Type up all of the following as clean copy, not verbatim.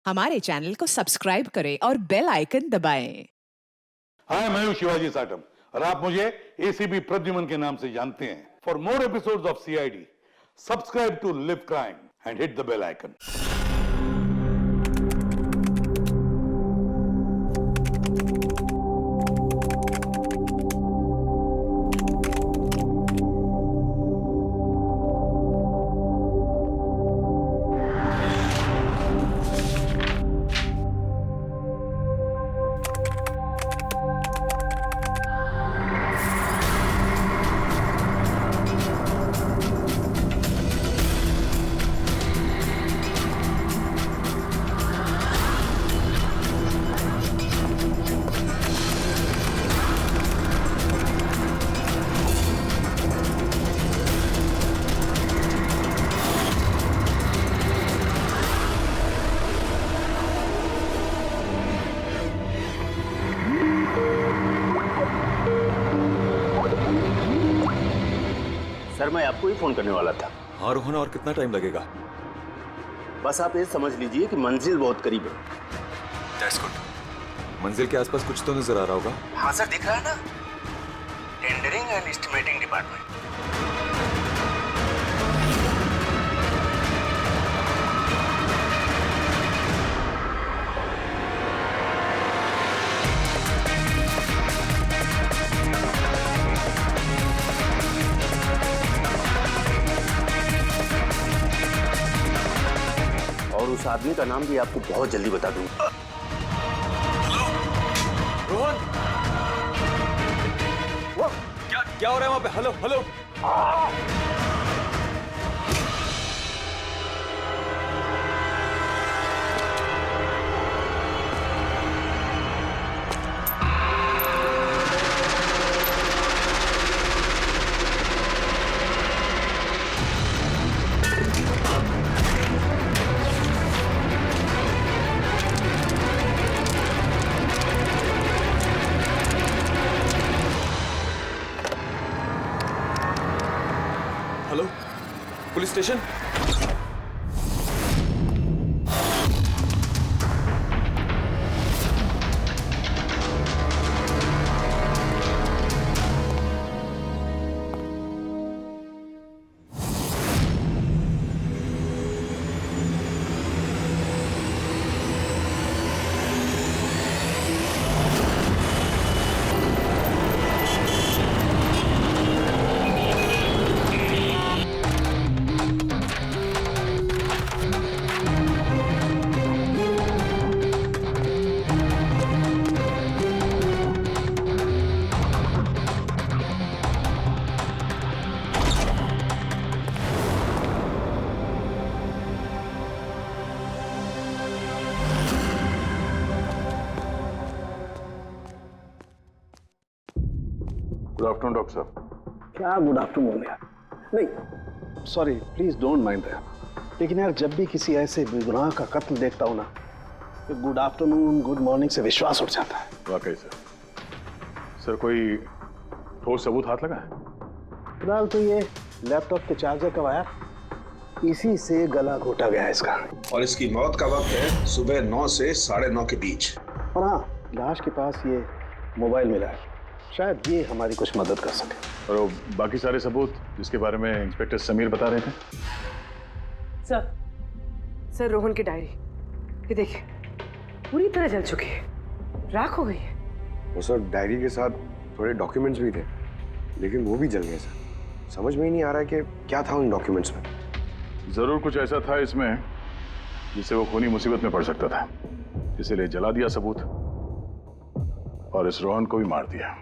हमारे चैनल को सब्सक्राइब करें और बेल आइकन दबाएं। हाय, मैं हूं शिवाजी साटम और आप मुझे एसीपी प्रद्युमन के नाम से जानते हैं। For more episodes of CID, subscribe to live crime and hit the bell icon. Sir, मैं आपको ही फोन करने वाला था। हाँ रोहन, और कितना टाइम लगेगा? बस आप ये समझ लीजिए कि मंजिल बहुत करीब है। That's good। मंजिल के आसपास कुछ तो नजर आ रहा होगा। हाँ सर, दिख रहा है ना, टेंडरिंग एंड एस्टिमेटिंग डिपार्टमेंट। और उस आदमी का नाम भी आपको बहुत जल्दी बता दूंगा। रोहन, वो क्या हो रहा है वहां पे? Hello hello. Hello, police station. Good afternoon doctor साहब। क्या गुड आफ्टरनून यार? नहीं sorry, please don't mind that. लेकिन यार, जब भी किसी ऐसे बेगुनाह का कत्ल देखता हूं ना, तो गुड आफ्टरनून गुड मॉर्निंग से विश्वास उठ जाता है। वाकई सर, कोई ठोस सबूत हाथ लगा है? फिलहाल तो ये लैपटॉप के चार्जर का वायर, इसी से गला घोटा गया है इसका। और इसकी मौत का वक्त है सुबह 9 से 9:30 के बीच। और हाँ, लाश के पास ये मोबाइल मिला है, शायद ये हमारी कुछ मदद कर सके। और वो बाकी सारे सबूत जिसके बारे में इंस्पेक्टर समीर बता रहे थे? सर रोहन की डायरी, ये देखिए, पूरी तरह जल चुकी है, राख हो गई है। वो सर, डायरी के साथ थोड़े डॉक्यूमेंट्स भी थे, लेकिन वो भी जल गए सर। समझ में ही नहीं आ रहा है कि क्या था उन डॉक्यूमेंट्स में। जरूर कुछ ऐसा था इसमें जिससे वो खूनी मुसीबत में पड़ सकता था, इसीलिए जला दिया सबूत और इस रोहन को भी मार दिया।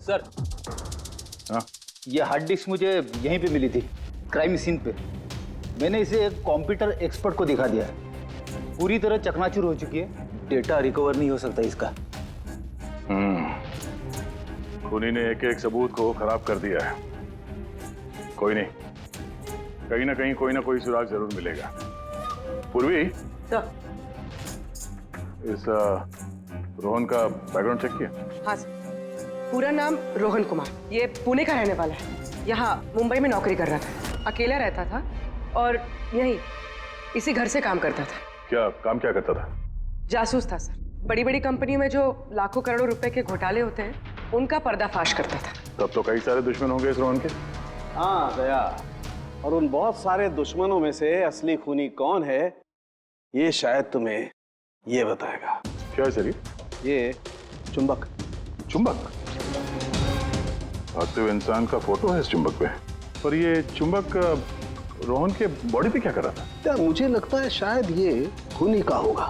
सर, हाँ? ये हार्ड डिस्क मुझे यहीं पे मिली थी, क्राइम सीन पे। मैंने इसे एक कंप्यूटर एक्सपर्ट को दिखा दिया है। पूरी तरह चकनाचूर हो चुकी है, डेटा रिकवर नहीं हो सकता इसका। खूनी ने एक एक सबूत को खराब कर दिया है। कोई नहीं, कहीं ना कहीं कोई ना कोई सुराग जरूर मिलेगा। पूर्वी, इस रोहन का बैकग्राउंड चेक किया? हाँ सर, पूरा नाम रोहन कुमार, ये पुणे का रहने वाला है। यहाँ मुंबई में नौकरी कर रहा था, अकेला रहता था और यहीं इसी घर से काम करता था। क्या काम क्या करता था? जासूस था सर। बड़ी बड़ी कंपनियों में जो लाखों करोड़ों रुपए के घोटाले होते हैं उनका पर्दाफाश करता था। तब तो कई सारे दुश्मन होंगे इस रोहन के। हाँ दया, और उन बहुत सारे दुश्मनों में से असली खूनी कौन है ये शायद तुम्हें ये बताएगा। क्या है सर ये चुंबक। चुंबक? भागते हुए इंसान का फोटो है इस चुंबक पे, पर ये चुंबक रोहन के बॉडी पे क्या कर रहा था? क्या मुझे लगता है शायद ये खूनी का होगा,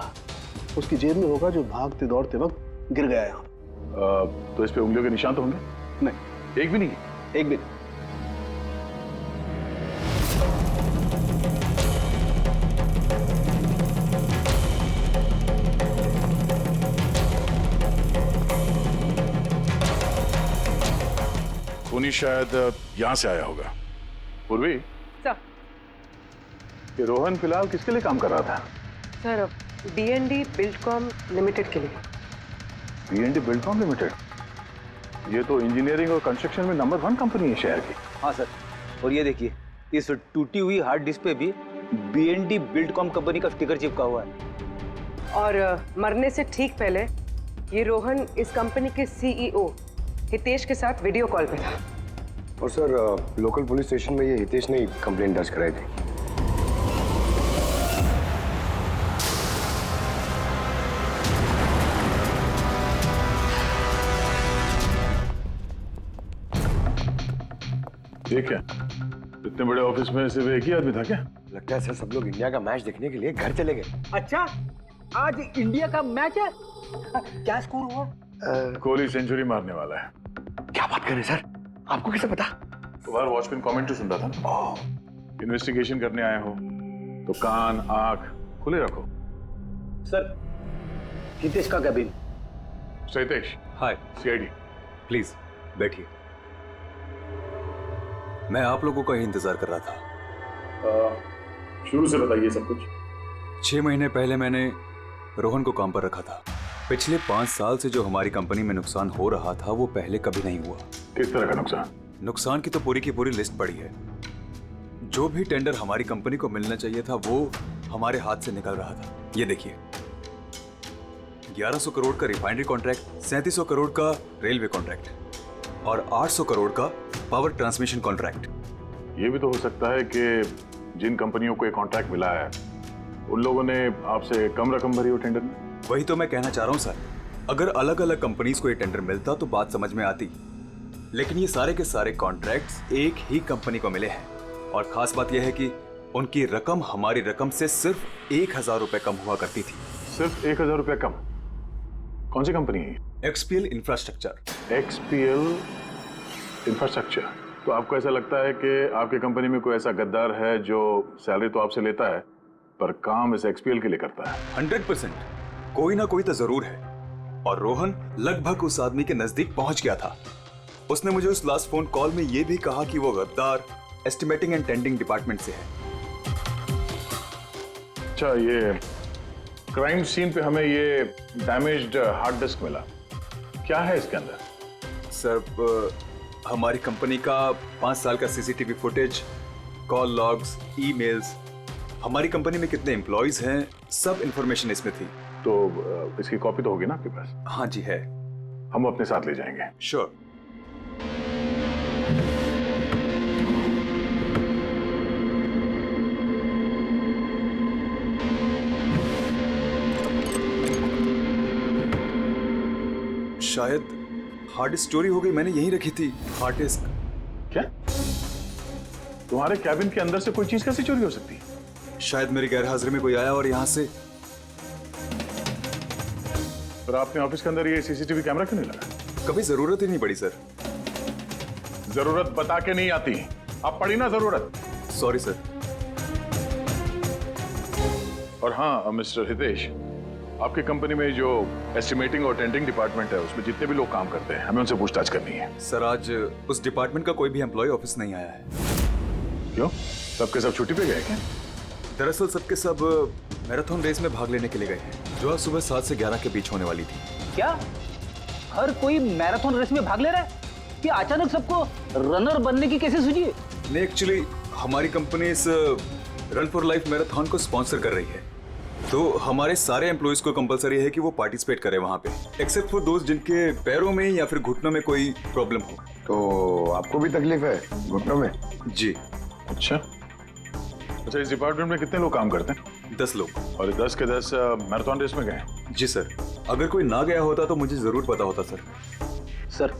उसकी जेब में होगा जो भागते दौड़ते वक्त गिर गया यहाँ। तो इस पे उंगलियों के निशान तो होंगे? नहीं, एक भी नहीं। एक भी। खूनी शायद यहाँ से आया होगा। पूर्वी, सर। ये रोहन फिलहाल किसके लिए काम कर रहा था? सर B&D बिल्डकॉम लिमिटेड के लिए। B&D Buildcom limited? ये तो इंजीनियरिंग और कंस्ट्रक्शन में नंबर 1 कंपनी है शहर की। हाँ सर, और ये देखिए इस टूटी हुई हार्ड डिस्क पे भी B&D बिल्डकॉम कंपनी का स्टिकर चिपका हुआ है। और मरने से ठीक पहले ये रोहन इस कंपनी के CEO हितेश के साथ वीडियो कॉल पे था। और सर लोकल पुलिस स्टेशन में ये हितेश ने कंप्लेंट दर्ज कराई थी। ये क्या? इतने बड़े ऑफिस में सिर्फ एक ही आदमी था क्या? लगता है सर सब लोग इंडिया का मैच देखने के लिए घर चले गए। अच्छा, आज इंडिया का मैच है। क्या स्कोर हुआ? कोहली सेंचुरी मारने वाला है। क्या बात कर रहे हैं सर, आपको कैसे पता? बाहर वॉचमैन कमेंट्री सुन रहा था। इन्वेस्टिगेशन करने आए हो तो कान आंख खुले रखो। सर, हितेश का cabin. Hitesh, hi, CID। Please बैठिए। मैं आप लोगों का ही इंतजार कर रहा था। शुरू से बताइए सब कुछ। 6 महीने पहले मैंने रोहन को काम पर रखा था। पिछले 5 साल से जो हमारी कंपनी में नुकसान हो रहा था वो पहले कभी नहीं हुआ। किस तरह का नुकसान? नुकसान की तो पूरी की पूरी लिस्ट पड़ी है। जो भी टेंडर हमारी कंपनी को मिलना चाहिए था वो हमारे हाथ से निकल रहा था। ये देखिए, 1100 करोड़ का रिफाइनरी कॉन्ट्रैक्ट, 3700 करोड़ का रेलवे कॉन्ट्रैक्ट और 800 करोड़ का पावर ट्रांसमिशन कॉन्ट्रैक्ट। ये भी तो हो सकता है कि जिन कंपनियों को ये कॉन्ट्रैक्ट मिला है उन लोगों ने आपसे कम रकम भरी हो टेंडर में। वही तो मैं कहना चाह रहा हूं सर। अगर अलग अलग कंपनीज को ये टेंडर मिलता तो बात समझ में आती, लेकिन ये सारे के सारे कॉन्ट्रैक्ट्स एक ही कंपनी को मिले हैं। और खास बात यह है कि उनकी रकम हमारी रकम से सिर्फ 1000 रुपए कम हुआ करती थी। सिर्फ 1000 रुपया कम? कौन सी कंपनी है? XPL infrastructure. XPL infrastructure. तो आपको ऐसा लगता है कि आपकी कंपनी में कोई ऐसा गद्दार है जो सैलरी तो आपसे लेता है पर काम इस XPL के लिए करता है? 100% कोई ना कोई तो जरूर है। और रोहन लगभग उस आदमी के नजदीक पहुंच गया था। उसने मुझे उस लास्ट फोन कॉल में यह भी कहा कि वो गद्दार एस्टिमेटिंग एंड टेंडिंग डिपार्टमेंट से है। अच्छा, ये क्राइम सीन पे हमें ये डैमेज्ड हार्ड डिस्क मिला, क्या है इसके अंदर? सर, हमारी कंपनी का 5 साल का CCTV footage, call logs, emails, हमारी कंपनी में कितने एम्प्लॉइज हैं, सब इंफॉर्मेशन इसमें थी। तो इसकी कॉपी तो होगी ना आपके पास? हाँ जी है। हम अपने साथ ले जाएंगे। श्योर। शायद हार्ड डिस्क चोरी हो गई, मैंने यहीं रखी थी हार्ड डिस्क। क्या? तुम्हारे कैबिन के अंदर से कोई चीज कैसे चोरी हो सकती है? शायद मेरी गैरहाजिरी में कोई आया और यहाँ से। पर आपने ऑफिस के अंदर ये CCTV कैमरा क्यों नहीं लगा? कभी जरूरत ही नहीं पड़ी सर। जरूरत बता के नहीं आती, अब पड़ी ना जरूरत। Sorry sir. और हाँ मिस्टर हितेश, आपकी कंपनी में जो एस्टिमेटिंग और टेंडरिंग डिपार्टमेंट है उसमें जितने भी लोग काम करते हैं हमें उनसे पूछताछ करनी है। सर, आज उस डिपार्टमेंट का कोई भी एम्प्लॉय ऑफिस नहीं आया है। क्यों? सबके सब छुट्टी पे गए क्या? दरअसल सबके सब मैराथन रेस में भाग लेने के लिए गए हैं जो आज सुबह 7 से 11 के बीच होने वाली थी। क्या हर कोई मैराथन रेस में भाग ले रहा है? कि अचानक सबको रनर बनने की कैसे सूझी है? नहीं, एक्चुअली हमारी कंपनी इस रन फॉर लाइफ मैराथन को स्पॉन्सर कर रही है। तो हमारे सारे एम्प्लॉइज को कंपलसरी है कि वो पार्टिसिपेट करें वहाँ पे, एक्सेप्ट फॉर दोस्त जिनके पैरों में या फिर घुटनों में कोई प्रॉब्लम हो। तो आपको भी तकलीफ है घुटनों में? जी। अच्छा, इस डिपार्टमेंट में कितने लोग काम करते हैं? 10 लोग। और 10 के 10 मैराथन रेस में गए? जी सर। अगर कोई ना गया होता तो मुझे जरूर पता होता सर। सर,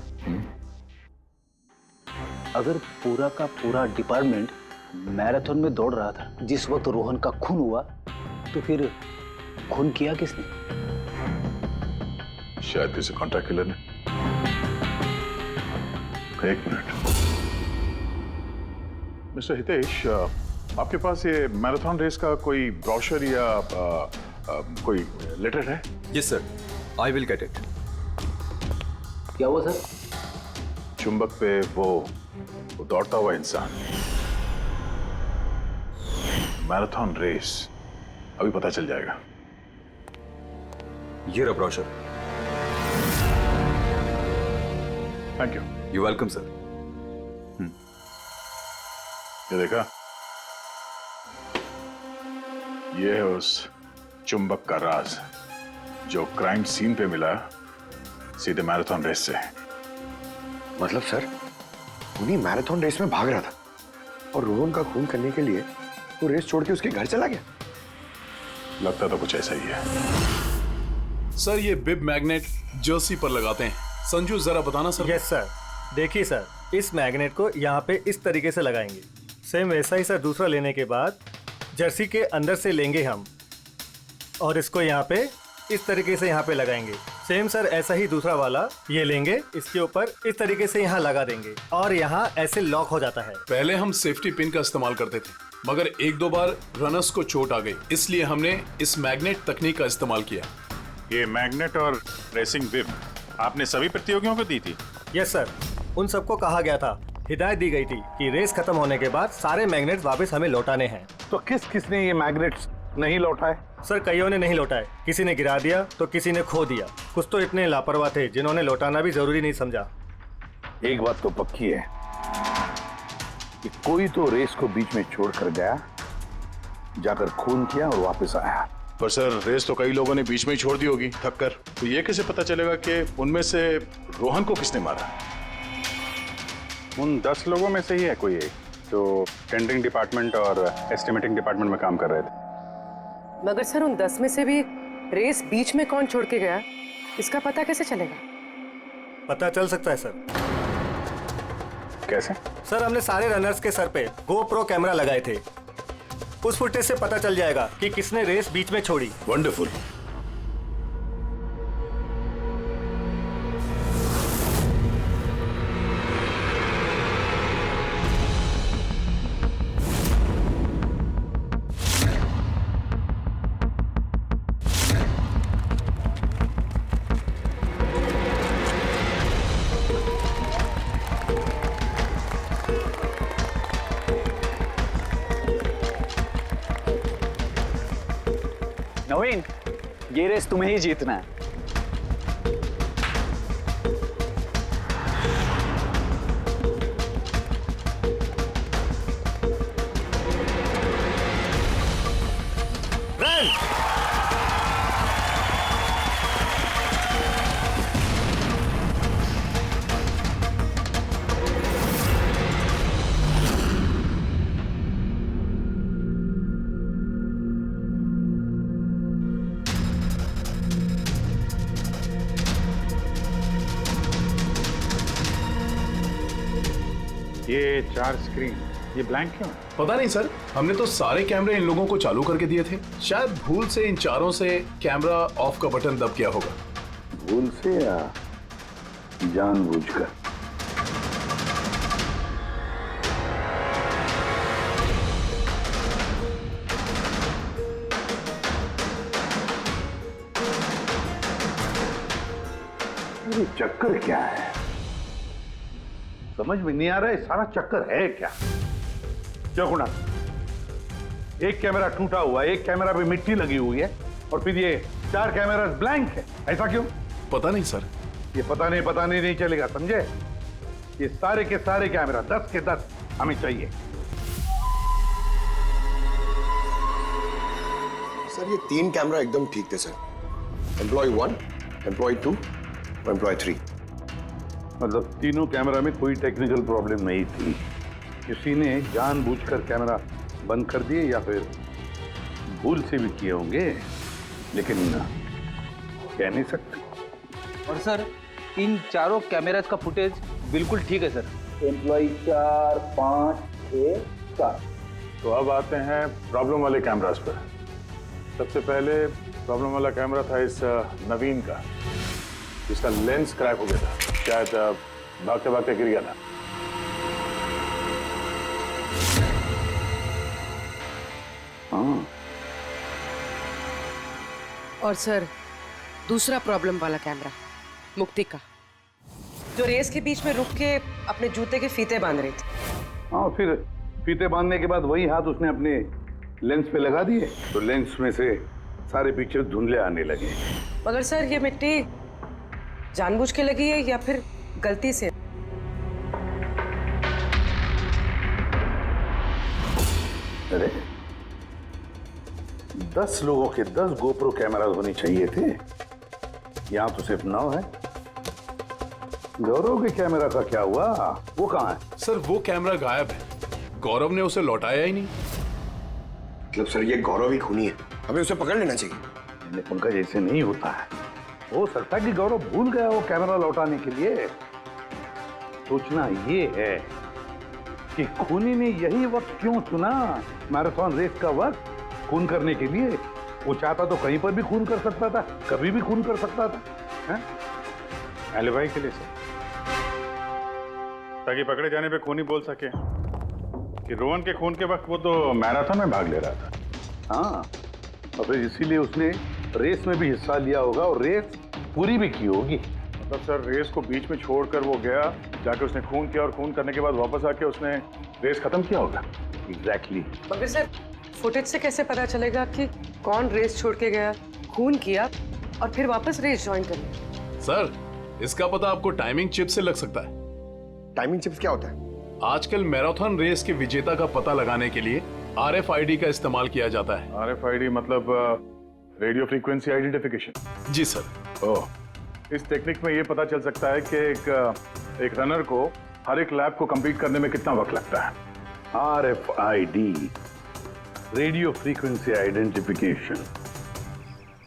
अगर पूरा का पूरा डिपार्टमेंट मैराथन में दौड़ रहा था जिस वक्त रोहन का खून हुआ, तो फिर खून किया किसने? शायद किसी कॉन्ट्रैक्ट किलर ने। एक मिनट मिस्टर हितेश, आपके पास ये मैराथन रेस का कोई ब्रोशर या कोई लेटर है? Yes sir, I will get it. क्या हुआ सर? चुंबक पे वो दौड़ता हुआ इंसान, मैराथन रेस, अभी पता चल जाएगा। ये रहा brochure. Thank you. You welcome sir. ये देखा, ये है उस चुंबक का राज जो क्राइम सीन पे मिला सीधे मैराथन रेस से। मतलब सर, उन्हीं मैराथन रेस में भाग रहा था और रोहन का खून करने के लिए वो रेस छोड़ के उसके घर चला गया। लगता तो कुछ ऐसा ही है। सर, ये बिब मैग्नेट जर्सी पर लगाते हैं। संजू जरा बताना सर। Yes sir. देखिए सर, इस मैग्नेट को यहाँ पे इस तरीके से लगाएंगे। सेम वैसा ही सर दूसरा लेने के बाद जर्सी के अंदर से लेंगे हम और इसको यहाँ पे इस तरीके से यहाँ पे लगाएंगे। सेम सर ऐसा ही दूसरा वाला ये लेंगे, इसके ऊपर इस तरीके से यहाँ लगा देंगे और यहाँ ऐसे लॉक हो जाता है। पहले हम सेफ्टी पिन का इस्तेमाल करते थे, मगर एक दो बार रनर्स को चोट आ गई, इसलिए हमने इस मैग्नेट तकनीक का इस्तेमाल किया। ये मैग्नेट और रेसिंग बिब आपने सभी प्रतियोगियों को दी थी? यस सर, उन सबको कहा गया था, हिदायत दी गई थी कि रेस खत्म होने के बाद सारे मैग्नेट्स वापस हमें लौटाने हैं। तो किसने ये मैग्नेट्स नहीं लौटाए? सर, कईयों ने नहीं लौटाए, किसी ने गिरा दिया तो किसी ने खो दिया। कुछ तो इतने लापरवाह थे जिन्होंने लौटाना भी जरूरी नहीं समझा। एक बात तो पक्की है कि कोई तो रेस को बीच में छोड़कर गया, जाकर खून किया और वापस आया। पर सर, रेस तो कई लोगों ने बीच में ही छोड़ दी होगी थक कर, तो ये कैसे पता चलेगा कि उनमें से रोहन को किसने मारा? उन 10 लोगों में से ही है कोई एक जो टेंडरिंग डिपार्टमेंट और एस्टिमेटिंग डिपार्टमेंट में काम कर रहे थे। मगर सर, उन 10 में से भी रेस बीच में कौन छोड़ के गया, इसका पता कैसे चलेगा? पता चल सकता है सर। कैसे? सर, हमने सारे रनर्स के सर पे GoPro कैमरा लगाए थे, उस फुटेज से पता चल जाएगा कि किसने रेस बीच में छोड़ी। वंडरफुल। नवीन, ये रेस तुम्हें ही जीतना है। रन! ये 4 स्क्रीन, ये ब्लैंक क्यों? पता नहीं सर, हमने तो सारे कैमरे इन लोगों को चालू करके दिए थे। शायद भूल से इन चारों से कैमरा ऑफ का बटन दब गया होगा। भूल से या जानबूझकर? ये चक्कर क्या है? समझ में नहीं आ रहा है, सारा चक्कर है क्या? क्यों गुणा? एक कैमरा टूटा हुआ है, एक कैमरा पे मिट्टी लगी हुई है और फिर ये 4 कैमरा ब्लैंक है, ऐसा क्यों? पता नहीं सर। ये पता नहीं चलेगा, समझे? ये सारे के सारे कैमरा 10 के 10 हमें चाहिए। सर ये 3 कैमरा एकदम ठीक थे सर। एम्प्लॉय 1, एम्प्लॉय 2 और एम्प्लॉय 3। मतलब तीनों कैमरा में कोई टेक्निकल प्रॉब्लम नहीं थी। किसी ने जानबूझकर कैमरा बंद कर दिए या फिर भूल से भी किए होंगे, लेकिन कह नहीं सकते। और सर इन चारों कैमराज का फुटेज बिल्कुल ठीक है सर। एम्प्लॉय 4, 5, 6, 7। तो अब आते हैं प्रॉब्लम वाले कैमरास पर। सबसे पहले प्रॉब्लम वाला कैमरा था इस नवीन का, जिसका लेंस क्रैक हो गया था। शायद भागते भागते गिर गया था। हाँ। और सर दूसरा प्रॉब्लम वाला कैमरा मुक्ति का, जो रेस के बीच में रुक के अपने जूते के फीते बांध रही थी। हाँ, फिर फीते बांधने के बाद वही हाथ उसने अपने लेंस पे लगा दिए, तो लेंस में से सारे पिक्चर धुंधले आने लगे। मगर सर ये मिट्टी जानबूझ के लगी है या फिर गलती से? अरे 10 लोगों के 10 गोप्रो कैमरा होने चाहिए थे, यहाँ तो सिर्फ 9 है। गौरव के कैमरा का क्या हुआ? वो कहाँ है? सर वो कैमरा गायब है, गौरव ने उसे लौटाया ही नहीं। मतलब सर ये गौरव ही खूनी है, हमें उसे पकड़ लेना चाहिए। उनका जैसे नहीं होता है। हो सकता है कि गौरव भूल गया वो कैमरा लौटाने के लिए। सोचना ये है कि खूनी ने यही वक्त क्यों चुना, मैराथन रेस का वक्त, खून करने के लिए। वो चाहता तो कहीं पर भी खून कर सकता था, कभी भी खून कर सकता था। एलिबाई के लिए सर, ताकि पकड़े जाने पे खूनी बोल सके कि रोहन के खून के वक्त वो तो मैराथन में भाग ले रहा था। हाँ, और फिर इसीलिए उसने रेस में भी हिस्सा लिया होगा और रेस पूरी भी की होगी। मतलब सर रेस को बीच में छोड़कर वो गया, जाके उसने खून किया और खून करने के बाद वापस आके उसने रेस खत्म किया होगा। एग्जैक्टली। मगर सर फुटेज से कैसे पता चलेगा कि कौन रेस छोड़ के गया, खून किया और फिर वापस रेस ज्वाइन कर लिया? सर इसका पता आपको टाइमिंग चिप से लग सकता है। टाइमिंग चिप्स क्या होता है? आजकल मैराथन रेस के विजेता का पता लगाने के लिए RFID का इस्तेमाल किया जाता है। RFID मतलब रेडियो फ्रीक्वेंसी आइडेंटिफिकेशन। जी सर। ओह, इस टेक्निक में ये पता चल सकता है कि एक रनर को हर एक लैप को कंप्लीट करने में कितना वक्त लगता है। RFID, radio frequency identification.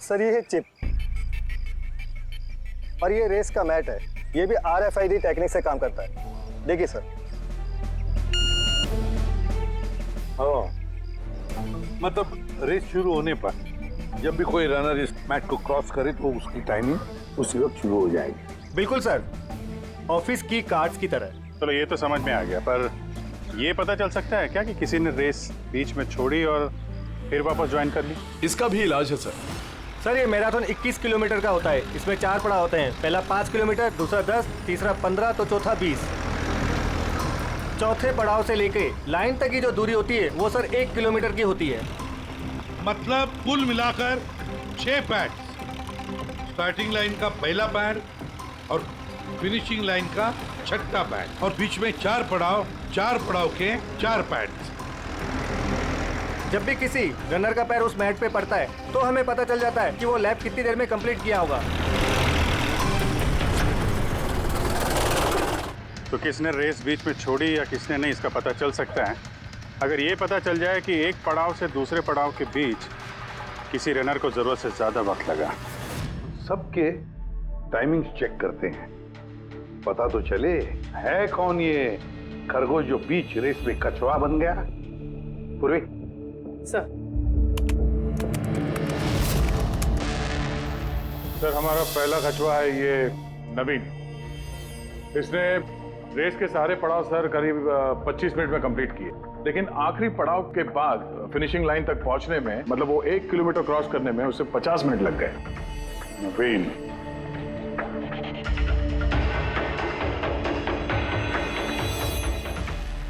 Sir ये है चिप और ये रेस का मैट है, ये भी RFID टेक्निक से काम करता है। देखिए सर। मतलब रेस शुरू होने पर जब भी कोई रनर इस मैट को क्रॉस करे तो उसकी टाइमिंग उसी वक्त शुरू हो जाएगी। बिल्कुल सर, ऑफिस की कार्ड्स की तरह। चलो ये तो समझ में आ गया, पर ये पता चल सकता है क्या कि किसी ने रेस बीच में छोड़ी और फिर वापस ज्वाइन कर ली? इसका भी इलाज है सर। सर ये मैराथन 21 किलोमीटर का होता है, इसमें 4 पड़ाव होते हैं। पहला 5 किलोमीटर, दूसरा 10, तीसरा 15 तो चौथा 20। चौथे पड़ाव से लेके लाइन तक की जो दूरी होती है वो सर 1 किलोमीटर की होती है। मतलब कुल मिलाकर 6 पैड, स्टार्टिंग लाइन का पहला पैड और फिनिशिंग लाइन का छठा पैड, और बीच में 4 पड़ाव के 4 पैड। जब भी किसी रनर का पैर उस मैट पे पड़ता है तो हमें पता चल जाता है कि वो लैप कितनी देर में कंप्लीट किया होगा। तो किसने रेस बीच में छोड़ी या किसने नहीं, इसका पता चल सकता है अगर ये पता चल जाए कि एक पड़ाव से दूसरे पड़ाव के बीच किसी रनर को जरूरत से ज्यादा वक्त लगा। सबके टाइमिंग चेक करते हैं, पता तो चले है कौन ये खरगोश जो बीच रेस में कछुआ बन गया। पूर्वी सर। सर हमारा पहला कछुआ है ये नवीन। इसने रेस के सारे पड़ाव सर करीब 25 मिनट में कंप्लीट किए, लेकिन आखिरी पड़ाव के बाद फिनिशिंग लाइन तक पहुंचने में, मतलब वो 1 किलोमीटर क्रॉस करने में उसे 50 मिनट लग गए। नवीन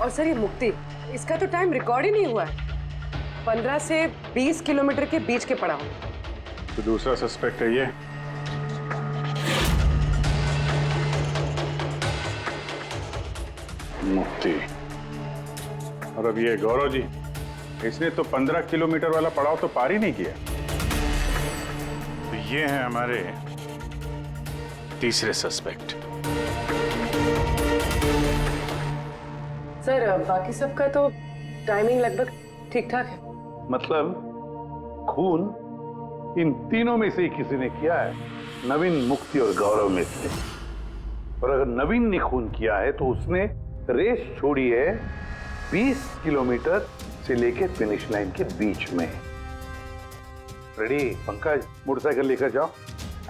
और सर ये मुक्ति, इसका तो टाइम रिकॉर्ड ही नहीं हुआ है। 15 से 20 किलोमीटर के बीच के पड़ाव। तो दूसरा सस्पेक्ट है ये। मुक्ति। और अब ये गौरव जी, इसने तो 15 किलोमीटर वाला पड़ाव तो पार ही नहीं किया। ये हैं हमारे तीसरे सस्पेक्ट। सर बाकी सबका तो टाइमिंग लगभग ठीक ठाक है। मतलब खून इन तीनों में से ही किसी ने किया है, नवीन, मुक्ति और गौरव में से। और अगर नवीन ने खून किया है तो उसने रेस छोड़ी है 20 किलोमीटर से लेकर फिनिश लाइन के बीच में। रेडी पंकज, मोटरसाइकिल लेकर जाओ,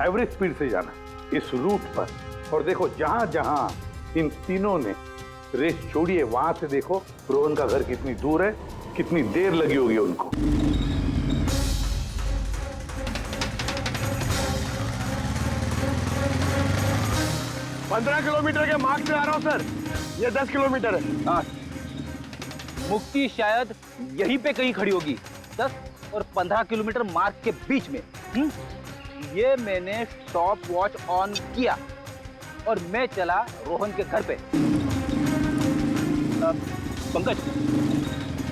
एवरेज स्पीड से जाना इस रूट पर। और देखो जहां जहां इन तीनों ने रेस छोड़ी है वहां से देखो रोहन का घर कितनी दूर है, कितनी देर लगी होगी उनको। पंद्रह किलोमीटर के मार्ग से आ रहा हूं सर, ये 10 किलोमीटर है। हाँ, मुक्ति शायद यहीं पे कहीं खड़ी होगी, 10 और 15 किलोमीटर मार्ग के बीच में। ये मैंने स्टॉप वॉच ऑन किया और मैं चला रोहन के घर पे। पंकज,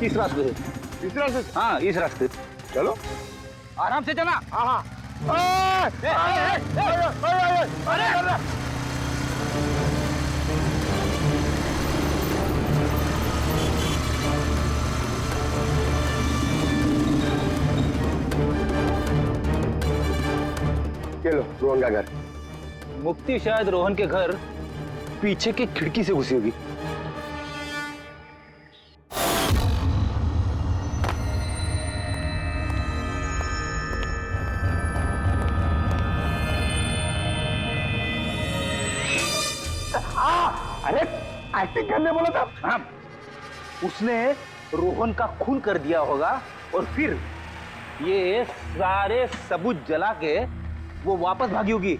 इस रास्ते से। इस रास्ते? हाँ, इस रास्ते। चलो आराम से चला। हाँ। ये लो रोहन का घर। मुक्ति शायद रोहन के घर पीछे की खिड़की से घुसी होगी। अरे एक्टिंग करने बोला था। हाँ, उसने रोहन का खून कर दिया होगा और फिर ये सारे सबूत जला के वो वापस भागी होगी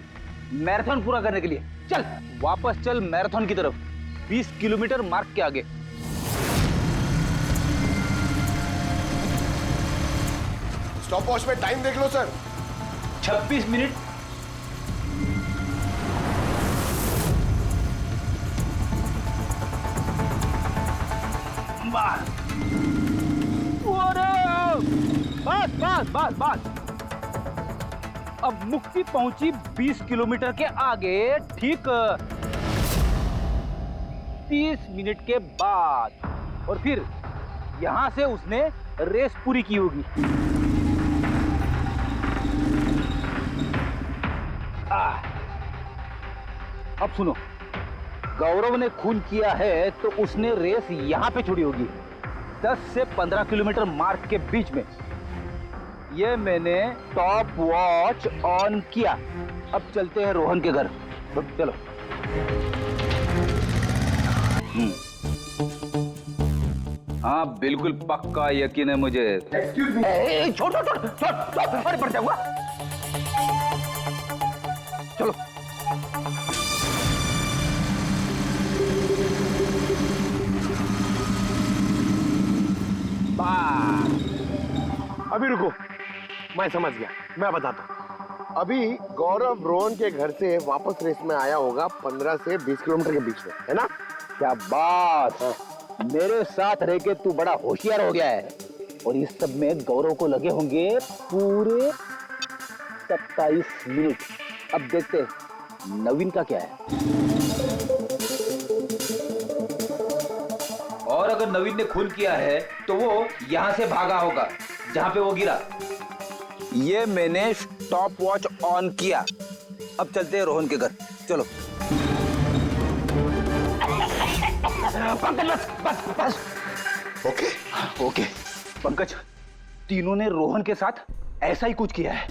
मैराथन पूरा करने के लिए। चल वापस चल मैराथन की तरफ, 20 किलोमीटर मार्ग के आगे। स्टॉप वॉच में टाइम देख लो सर। 26 मिनट। बस बस बस बस। अब मुक्ति पहुंची 20 किलोमीटर के आगे, ठीक 30 मिनट के बाद। और फिर यहां से उसने रेस पूरी की होगी। अब सुनो, गौरव ने खून किया है तो उसने रेस यहां पे छोड़ी होगी, 10 से 15 किलोमीटर मार्ग के बीच में। ये मैंने टॉप वॉच ऑन किया। अब चलते हैं रोहन के घर। चलो। हाँ बिल्कुल पक्का यकीन है मुझे। Excuse me. छोड़ छोड़ छोड़ छोड़, अरे पड़ जाऊंगा। चलो। अभी रुको, मैं समझ गया, मैं बताता हूँ। अभी गौरव रोहन के घर से वापस रेस में आया होगा 15 से 20 किलोमीटर के बीच में, है ना? क्या बात। मेरे साथ रह के तू बड़ा होशियार हो गया है। और इस सब में गौरव को लगे होंगे पूरे 27 मिनट। अब देखते नवीन का क्या है। और अगर नवीन ने खून किया है तो वो यहां से भागा होगा जहां पे वो गिरा। ये मैंने स्टॉप वॉच ऑन किया। अब चलते हैं रोहन के घर। चलो। पंकज बस बस। Okay okay. पंकज, तीनों ने रोहन के साथ ऐसा ही कुछ किया है।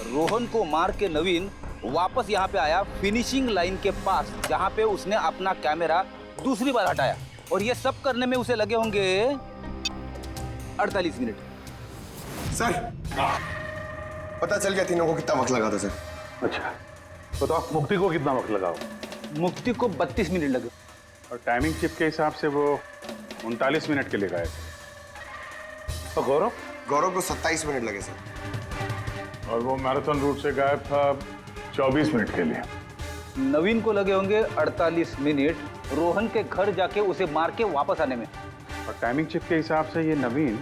रोहन को मार के नवीन वापस यहाँ पे आया फिनिशिंग लाइन के पास, जहाँ पे उसने अपना कैमरा दूसरी बार हटाया। और ये सब करने में उसे लगे होंगे 48 मिनट। सर, पता चल गया तीनों को कितना वक्त लगा था सर। अच्छा बताओ, मुक्ति को कितना वक्त लगा? मुक्ति को 32 मिनट लगे। और टाइमिंग चिप के हिसाब से वो 39 मिनट के लिए गए थे। और गौरव? गौरव को 27 मिनट लगे सर। और वो मैराथन रूट से गायब था 24 मिनट के लिए। नवीन को लगे होंगे 48 मिनट रोहन के घर जाके उसे मार के वापस आने में। और टाइमिंग चिप के हिसाब से ये नवीन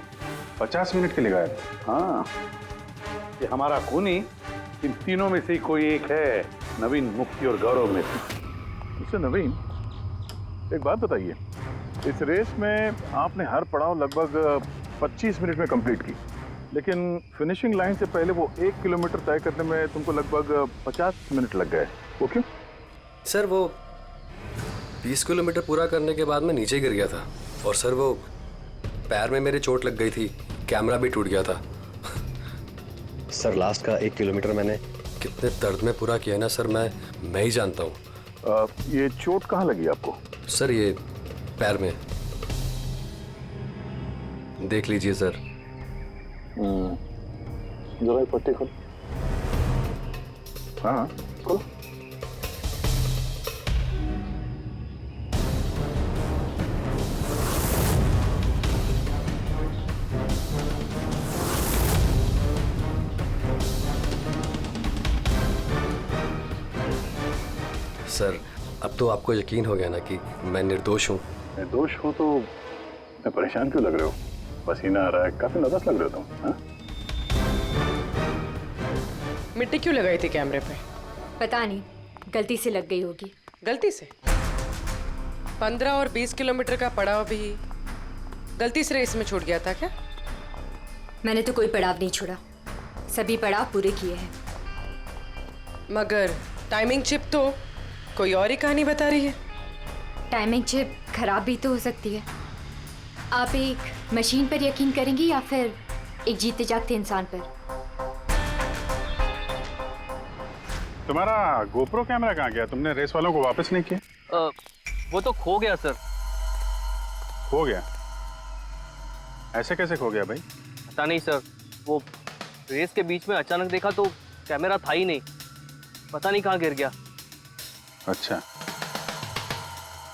50 मिनट के लिए गायब। हाँ, ये हमारा खूनी इन तीनों में से कोई एक है, नवीन, मुक्ति और गौरव में से। मिस्टर नवीन, एक बात बताइए, इस रेस में आपने हर पड़ाव लगभग 25 मिनट में कंप्लीट की, लेकिन फिनिशिंग लाइन से पहले वो 1 किलोमीटर तय करने में तुमको लगभग 50 मिनट लग गए। वो क्यों? सर वो 20 किलोमीटर पूरा करने के बाद मैं नीचे गिर गया था और सर वो पैर में मेरे चोट लग गई थी, कैमरा भी टूट गया था। सर लास्ट का 1 किलोमीटर मैंने कितने दर्द में पूरा किया ना सर, मैं ही जानता हूँ। ये चोट कहाँ लगी आपको? सर ये पैर में, देख लीजिए सर। जरा ये पट्टी खोलो। हाँ खोलो। सर अब तो आपको यकीन हो गया ना कि मैं निर्दोष हूँ। निर्दोष हो तो मैं परेशान क्यों लग रहे हो? पसीना आ रहा है, काफी नर्वस लग रहे हो तुम। हाँ? मिट्टी क्यों लगाई थी कैमरे पे? पता नहीं, गलती से लग गई होगी। गलती से? 15 और 20 किलोमीटर का पड़ाव भी गलती से रेस में छूट गया था क्या? मैंने तो कोई पड़ाव नहीं छोड़ा, सभी पड़ाव पूरे किए हैं। मगर टाइमिंग चिप तो कोई और ही कहानी बता रही है। टाइमिंग चिप खराब भी तो हो सकती है। आप एक मशीन पर यकीन करेंगी या फिर एक जीते जागते इंसान पर? तुम्हारा गोप्रो कैमरा कहाँ गया? तुमने रेस वालों को वापस नहीं किया? वो तो खो गया सर। खो गया? ऐसे कैसे खो गया भाई? पता नहीं सर, वो रेस के बीच में अचानक देखा तो कैमरा था ही नहीं, पता नहीं कहाँ गिर गया। अच्छा,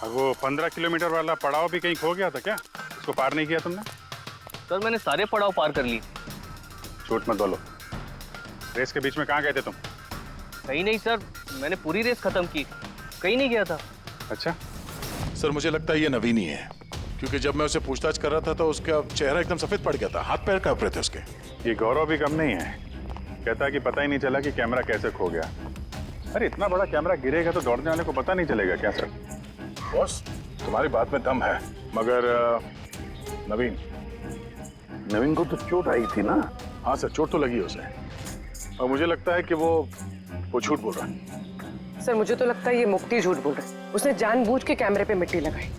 और वो 15 किलोमीटर वाला पड़ाव भी कहीं खो गया था क्या? उसको पार नहीं किया तुमने? सर मैंने सारे पड़ाव पार कर लिए। झूठ मत बोलो, रेस के बीच में कहाँ गए थे तुम? कहीं नहीं सर, मैंने पूरी रेस खत्म की, कहीं नहीं गया था। अच्छा सर मुझे लगता है ये नवीन ही है, क्योंकि जब मैं उसे पूछताछ कर रहा था तो उसका चेहरा एकदम सफेद पड़ गया था, हाथ पैर कांप रहे थे उसके। ये गौरव भी कम नहीं है, कहता है कि पता ही नहीं चला कि कैमरा कैसे खो गया। अरे इतना बड़ा कैमरा गिरेगा तो दौड़ने वाले को पता नहीं चलेगा क्या सर? बॉस तुम्हारी बात में दम है, मगर नवीन को तो चोट आई थी ना? हाँ सर, चोट तो लगी उसे, और मुझे लगता है कि वो झूठ बोल रहा है। सर मुझे तो लगता है ये मुक्ति झूठ बोल रहा है। उसने जानबूझ के कैमरे पे मिट्टी लगाई,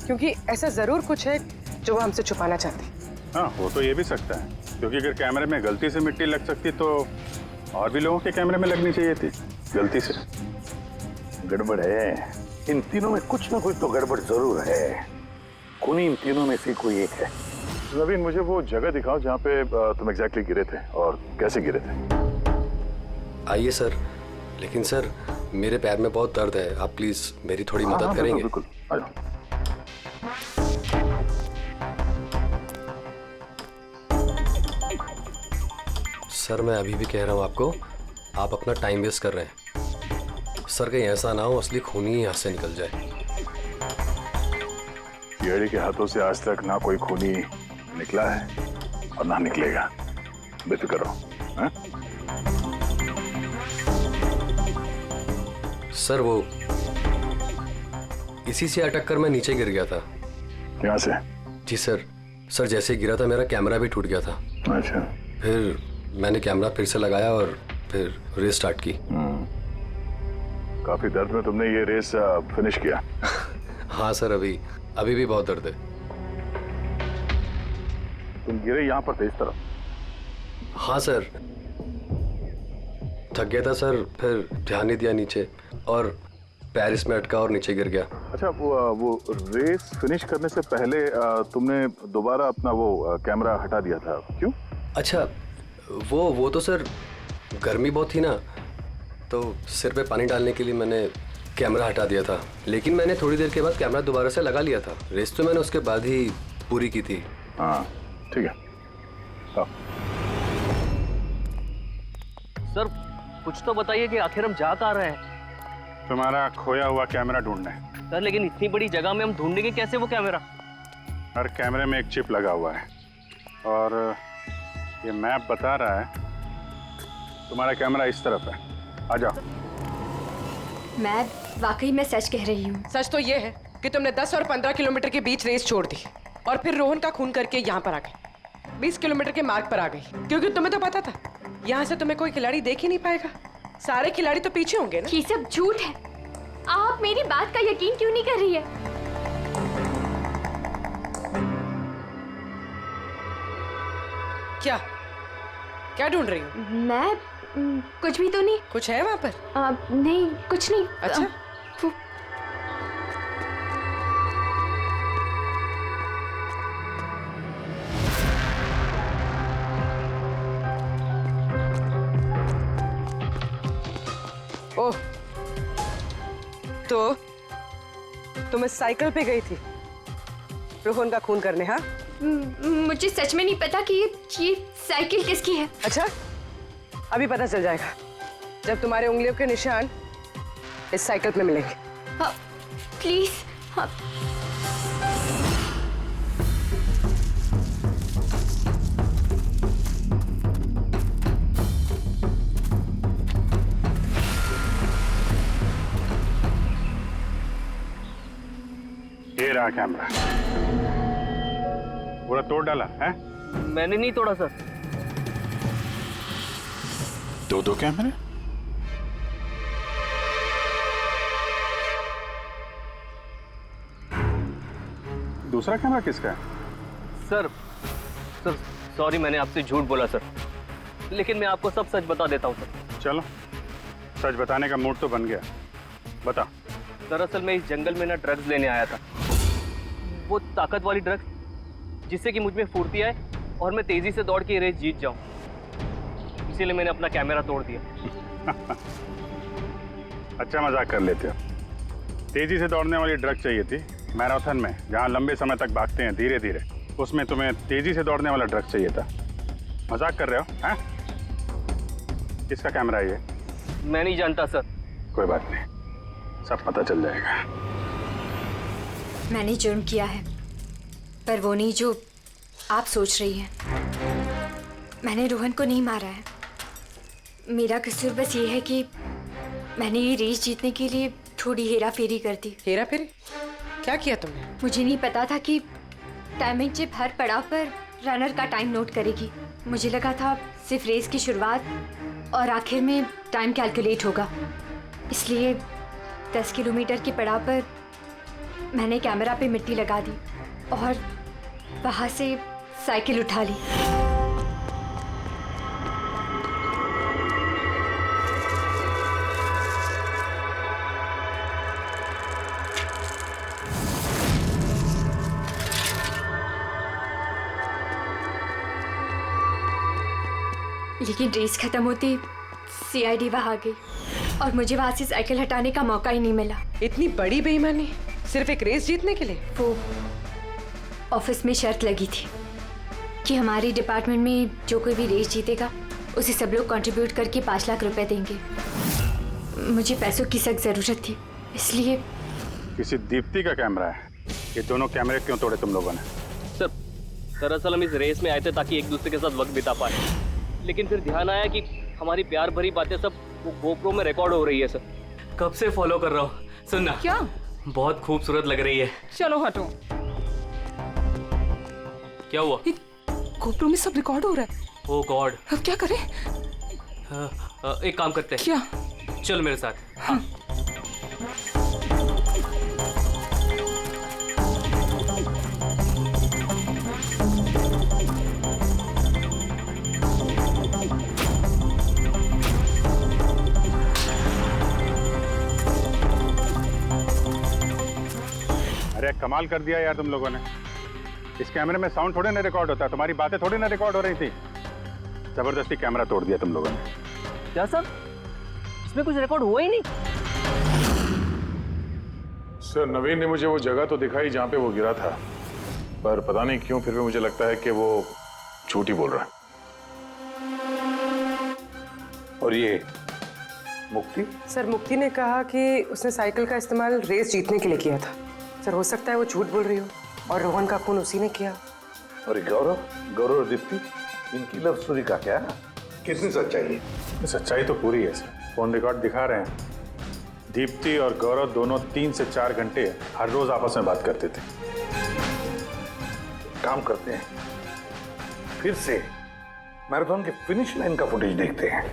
क्योंकि ऐसा जरूर कुछ है जो वो हमसे छुपाना चाहती है। हाँ हो तो ये भी सकता है, क्योंकि अगर कैमरे में गलती से मिट्टी लग सकती तो और भी लोगों के कैमरे में लगनी चाहिए थी गलती से। गड़बड़ है, इन तीनों में कुछ ना कुछ तो गड़बड़ जरूर है। खूनी इन तीनों में से कोई एक है। नवीन मुझे वो जगह दिखाओ जहाँ पे तुम एग्जैक्टली गिरे थे और कैसे गिरे थे। आइए सर, लेकिन सर मेरे पैर में बहुत दर्द है, आप प्लीज मेरी थोड़ी मदद करेंगे? बिल्कुल, आ जाओ। सर मैं अभी भी कह रहा हूँ आपको, आप अपना टाइम वेस्ट कर रहे हैं। सर कहीं ऐसा ना हो असली खूनी यहाँ से निकल जाए। येड़ी के हाथों से आज तक ना कोई खूनी निकला है और ना निकलेगा, बेफिक्र रहो। हाँ? सर वो इसी से अटक कर मैं नीचे गिर गया था। यहाँ से? जी सर। सर जैसे गिरा था मेरा कैमरा भी टूट गया था। अच्छा। फिर मैंने कैमरा फिर से लगाया और फिर रेस स्टार्ट की। काफी दर्द में तुमने ये रेस फिनिश किया? हाँ सर, अभी भी बहुत दर्द है। तुम गिरे यहाँ पर तेज तरफ? हाँ सर, थक गया था सर, फिर ध्यान नहीं दिया नीचे और पैर इसमें अटका और नीचे गिर गया। अच्छा वो रेस फिनिश करने से पहले तुमने दोबारा अपना वो कैमरा हटा दिया था, क्यों? अच्छा वो तो सर गर्मी बहुत थी ना, तो सिर पे पानी डालने के लिए मैंने कैमरा हटा दिया था, लेकिन मैंने थोड़ी देर के बाद कैमरा दोबारा से लगा लिया था। रेस तो मैंने उसके बाद ही पूरी की थी। हाँ ठीक है। सर कुछ तो बताइए कि आखिर हम जा कहाँ रहे हैं? तुम्हारा खोया हुआ कैमरा ढूंढने। सर लेकिन इतनी बड़ी जगह में हम ढूंढेंगे कैसे वो कैमरा? हर कैमरे में एक चिप लगा हुआ है, और ये मैप बता रहा है तुम्हारा कैमरा इस तरफ है। आ जाओ। मैं वाकई में सच कह रही हूँ। सच तो ये है कि तुमने 10 और 15 किलोमीटर के बीच रेस छोड़ दी और फिर रोहन का खून करके यहाँ पर आ गई। 20 किलोमीटर के मार्ग पर आ गई, क्योंकि तुम्हें तो पता था यहाँ से तुम्हें कोई खिलाड़ी देख ही नहीं पाएगा। सारे खिलाड़ी तो पीछे होंगे ना। ये सब झूठ है। आप मेरी बात का यकीन क्यों नहीं कर रही है? क्या क्या ढूंढ रही हो? मैं कुछ भी तो नहीं। कुछ है वहाँ पर? नहीं, कुछ नहीं। अच्छा। ओह, तो तुम इस साइकिल पे गई थी रोहन का खून करने? हाँ, मुझे सच में नहीं पता कि ये साइकिल किसकी है। अच्छा, अभी पता चल जाएगा जब तुम्हारे उंगलियों के निशान इस साइकिल पे मिलेंगे। प्लीज। ये रहा कैमरा। पूरा तोड़ डाला है? मैंने नहीं तोड़ा सर। दो कैमरे? दूसरा कैमरा किसका है? सर सॉरी, मैंने आपसे झूठ बोला सर, लेकिन मैं आपको सब सच बता देता हूँ सर। चलो, सच बताने का मूड तो बन गया। बता। दरअसल मैं इस जंगल में ना ड्रग्स लेने आया था, वो ताकत वाली ड्रग्स जिससे कि मुझ में फुर्ती आए और मैं तेजी से दौड़ के रेस जीत जाऊं। इसीलिए मैंने अपना कैमरा तोड़ दिया। अच्छा मजाक कर लेते हो। तेजी से दौड़ने वाली ड्रग चाहिए थी मैराथन में, जहाँ लंबे समय तक भागते हैं धीरे धीरे, उसमें तुम्हें तेजी से दौड़ने वाला ड्रग चाहिए था। मजाक कर रहे हो? हैं? किसका कैमरा है ये? मैं नहीं जानता सर। कोई बात नहीं, सब पता चल जाएगा। मैंने जुर्म किया है, पर वो नहीं जो आप सोच रही हैं। मैंने रोहन को नहीं मारा है। मेरा कसूर बस ये है कि मैंने ये रेस जीतने के लिए थोड़ी हेरा फेरी कर दी। हेरा फेरी? क्या किया तुमने? मुझे नहीं पता था कि टाइमिंग चिप हर पड़ाव पर रनर का टाइम नोट करेगी। मुझे लगा था सिर्फ रेस की शुरुआत और आखिर में टाइम कैलकुलेट होगा। इसलिए 10 किलोमीटर के पड़ाव पर मैंने कैमरा पे मिट्टी लगा दी और वहाँ से साइकिल उठा ली। लेकिन रेस खत्म होती सीआईडी वहाँ आ गई और मुझे वहाँ से साइकिल हटाने का मौका ही नहीं मिला। इतनी बड़ी बेईमानी सिर्फ एक रेस जीतने के लिए? वो ऑफिस में शर्त लगी थी कि हमारे डिपार्टमेंट में जो कोई भी रेस जीतेगा उसे सब लोग कंट्रीब्यूट करके 5 लाख रुपए देंगे। मुझे पैसों की सख्त जरूरत थी, इसलिए। किसी दीप्ति का कैमरा है? ये दोनों कैमरे क्यों तोड़े तुम लोगों ने? सर, दरअसल हम इस रेस में आए थे ताकि एक दूसरे के साथ वक्त बिता पाए, लेकिन फिर ध्यान आया कि हमारी प्यार भरी बातें सब वो गोप्रो में रिकॉर्ड हो रही है। सर, कब से फॉलो कर रहा हूँ। सुनना। क्या? बहुत खूबसूरत लग रही है। चलो हटो। क्या हुआ? गोप्रो में सब रिकॉर्ड हो रहा है। ओह गॉड, अब क्या करें? एक काम करते हैं। क्या? चल मेरे साथ। हाँ। अरे कमाल कर दिया यार तुम लोगों ने। इस कैमरे में साउंड थोड़े ना रिकॉर्ड होता है, तुम्हारी बातें थोड़ी ना रिकॉर्ड हो रही थी। जबरदस्ती कैमरा तोड़ दिया तुम लोगों ने। क्या सर? इसमें कुछ रिकॉर्ड हुआ ही नहीं। सर, नवीन ने मुझे वो जगह तो दिखाई जहां पे वो गिरा था, पर पता नहीं क्यों फिर भी मुझे लगता है कि वो झूठ ही बोल रहा है। और ये मुक्ति? सर, मुक्ति ने कहा कि उसने साइकिल का इस्तेमाल रेस जीतने के लिए किया था। सर, हो सकता है वो झूठ बोल रही हो और रोहन का खून उसी ने किया। और गौरव गौरव और दीप्ति, इनकी लव स्टोरी का क्या? कितनी सच्चाई है? सच्चाई तो पूरी है सर, फोन रिकॉर्ड दिखा रहे हैं। दीप्ति और गौरव दोनों 3 से 4 घंटे हर रोज आपस में बात करते थे। काम करते हैं, फिर से मैराथन के फिनिश लाइन का फुटेज देखते हैं।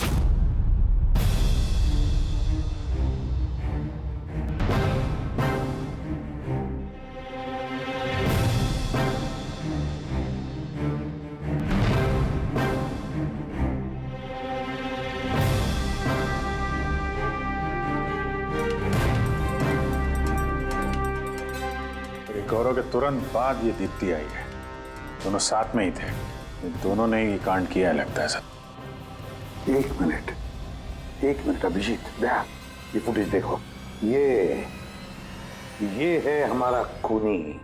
गौरव के तुरंत बाद ये दीप्ति आई है, दोनों साथ में ही थे। ये दोनों ने ही कांड किया है लगता है सर। एक मिनट अभिजीत, दया, ये फुटेज देखो। ये है हमारा खूनी।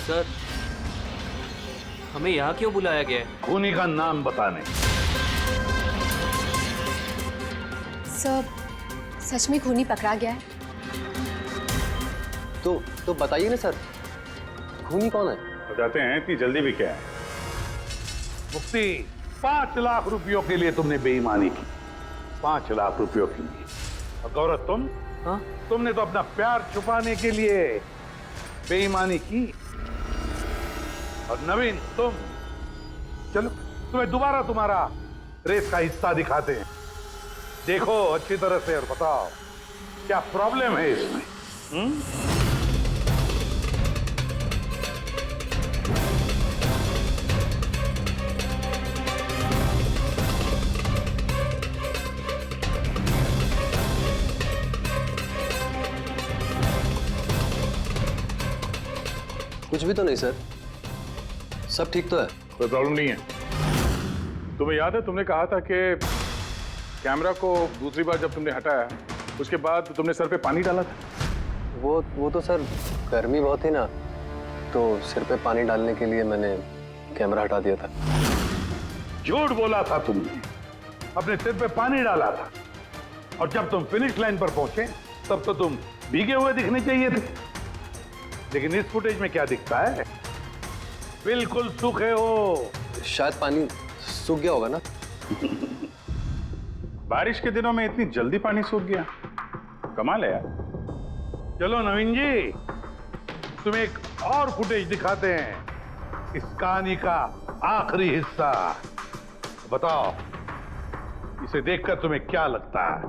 सर, हमें यहाँ क्यों बुलाया गया है? खूनी का नाम बताने। सर, सच में खूनी पकड़ा गया है? तो बताइए ना सर, खूनी कौन है? बताते हैं, इतनी जल्दी भी क्या है? मुक्ति, 5 लाख रुपयों के लिए तुमने बेईमानी की। 5 लाख रुपयों के लिए। और गौरव तुम? हाँ? तुमने तो अपना प्यार छुपाने के लिए बेईमानी की। और नवीन तुम, चलो तुम्हें दोबारा तुम्हारा रेस का हिस्सा दिखाते हैं। देखो अच्छी तरह से और बताओ क्या प्रॉब्लम है इसमें। कुछ भी तो नहीं सर, सब ठीक तो है। कोई प्रॉब्लम नहीं है। तुम्हें याद है तुमने कहा था कि कैमरा को दूसरी बार जब तुमने हटाया उसके बाद तुमने सर पे पानी डाला था? वो तो सर गर्मी बहुत थी ना, तो सिर पे पानी डालने के लिए मैंने कैमरा हटा दिया था। झूठ बोला था तुमने, अपने सिर पे पानी डाला था। और जब तुम फिनिश लाइन पर पहुंचे तब तो तुम भीगे हुए दिखने चाहिए थे। लेकिन इस फुटेज में क्या दिखता है? बिल्कुल सूखे हो। शायद पानी सूख गया होगा ना। बारिश के दिनों में इतनी जल्दी पानी सूख गया, कमाल है यार। चलो नवीन जी, तुम्हें एक और फुटेज दिखाते हैं, इस कहानी का आखिरी हिस्सा। बताओ इसे देखकर तुम्हें क्या लगता है?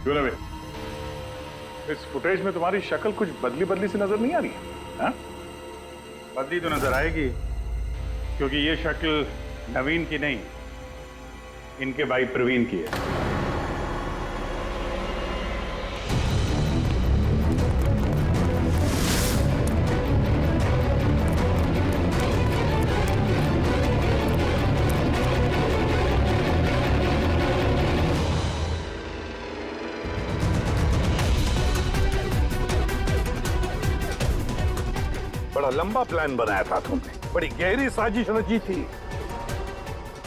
क्यों नवीन, इस फुटेज में तुम्हारी शक्ल कुछ बदली बदली सी नजर नहीं आ रही है? हाँ? बदली तो नजर आएगी, क्योंकि ये शक्ल नवीन की नहीं, इनके भाई प्रवीण की है। बड़ा लंबा प्लान बनाया था तुमने, बड़ी गहरी साजिश रची थी।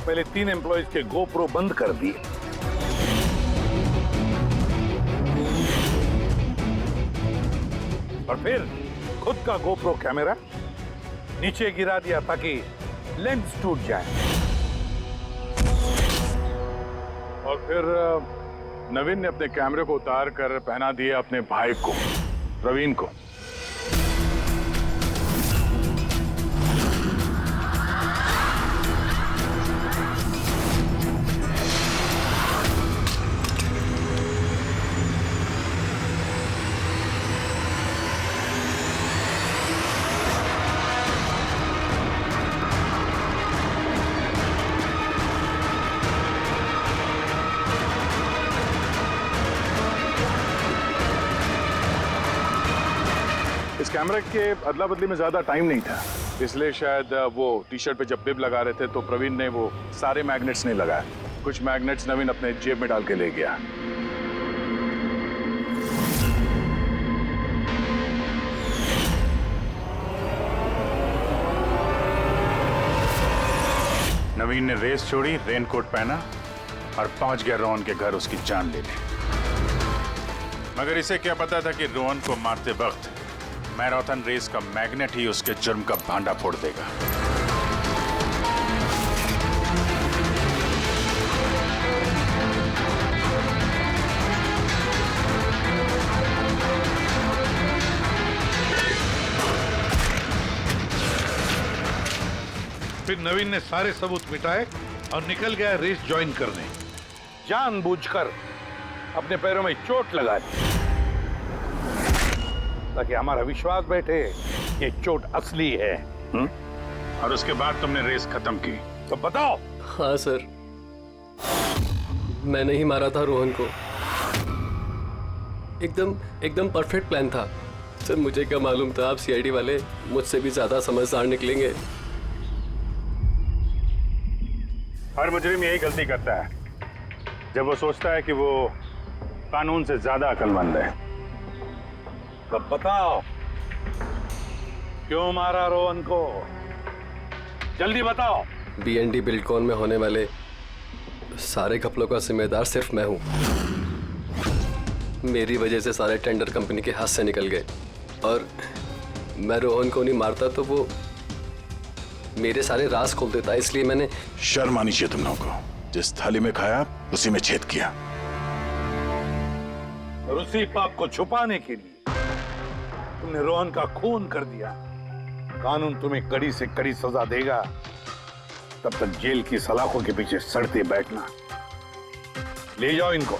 पहले 3 एम्प्लॉइज के गोप्रो बंद कर दिए, और फिर खुद का गोप्रो कैमरा नीचे गिरा दिया ताकि लेंस टूट जाए। और फिर नवीन ने अपने कैमरे को उतार कर पहना दिया अपने भाई को, प्रवीण को। इस कैमरे के अदला बदली में ज्यादा टाइम नहीं था, इसलिए शायद वो टी शर्ट पे जब बिब लगा रहे थे तो प्रवीण ने वो सारे मैग्नेट्स नहीं लगाए। कुछ मैग्नेट्स नवीन अपने जेब में डाल के ले गया। नवीन ने रेस छोड़ी, रेनकोट पहना और पहुंच गया रोहन के घर उसकी जान लेने। मगर इसे क्या पता था कि रोहन को मारते वक्त मैराथन रेस का मैग्नेट ही उसके जुर्म का भांडा फोड़ देगा। फिर नवीन ने सारे सबूत मिटाए और निकल गया रेस ज्वाइन करने। जानबूझकर अपने पैरों में चोट लगा दी ताकि हमारा विश्वास बैठे ये चोट असली है। और उसके बाद तुमने रेस खत्म की, तो बताओ। हाँ सर, मैंने ही मारा था रोहन को। एकदम परफेक्ट प्लान था सर। मुझे क्या मालूम था आप सीआईडी वाले मुझसे भी ज्यादा समझदार निकलेंगे। हर मुजरिम यही गलती करता है जब वो सोचता है कि वो कानून से ज्यादा अक्लमंद है। तब बताओ क्यों मारा रोहन को, जल्दी बताओ। बीएनडी बिल्डकॉन में होने वाले सारे घपलों का जिम्मेदार सिर्फ मैं हूं। मेरी वजह से सारे टेंडर कंपनी के हाथ से निकल गए और मैं रोहन को नहीं मारता तो वो मेरे सारे राज खोल देता, इसलिए मैंने। शर्म आनी चाहिए तुम लोगों को। जिस थाली में खाया उसी में छेद किया। और उसी पाप को छुपाने के लिए तुमने रोहन का खून कर दिया। कानून तुम्हें कड़ी से कड़ी सजा देगा, तब तक जेल की सलाखों के पीछे सड़ते बैठना। ले जाओ इनको।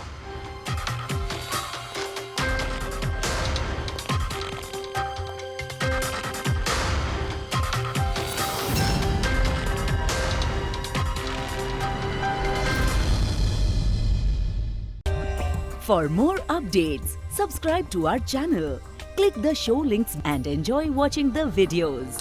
For more updates, subscribe to our channel, click the show links and enjoy watching the videos.